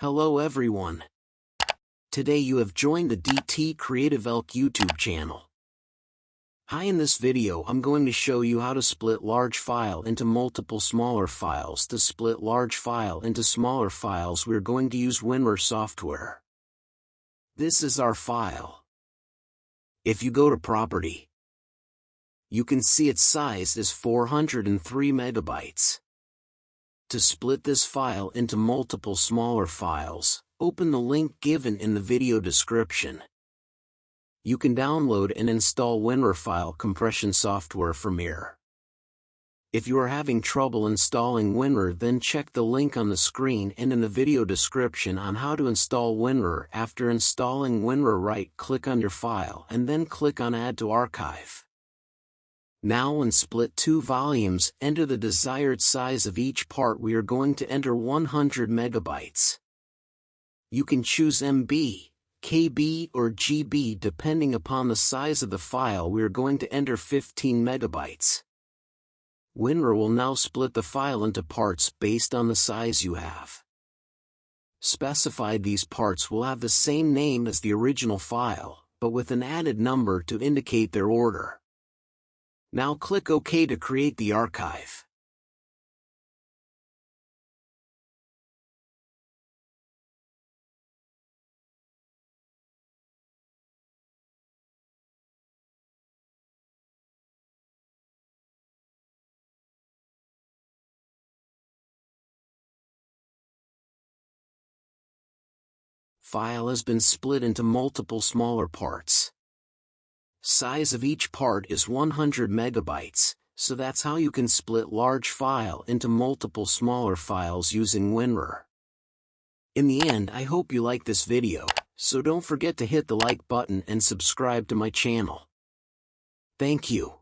Hello everyone. Today you have joined the DT Creative Elk YouTube channel. Hi, in this video I'm going to show you how to split large file into multiple smaller files. To split large file into smaller files we're going to use winrar software. This is our file. If you go to Property, you can see its size is 403 megabytes. To split this file into multiple smaller files, open the link given in the video description. You can download and install winrar file compression software from here. If you are having trouble installing winrar, then check the link on the screen and in the video description on how to install winrar. After installing winrar, right-click on your file and then click on Add to Archive. Now when split two volumes, enter the desired size of each part. We are going to enter 100 megabytes. You can choose MB, KB or GB depending upon the size of the file. We are going to enter 15 megabytes. winrar will now split the file into parts based on the size you have. Specified these parts will have the same name as the original file, but with an added number to indicate their order. Now click OK to create the archive. File has been split into multiple smaller parts. Size of each part is 100 megabytes, so that's how you can split large file into multiple smaller files using winrar. In the end, I hope you like this video, so don't forget to hit the like button and subscribe to my channel. Thank you.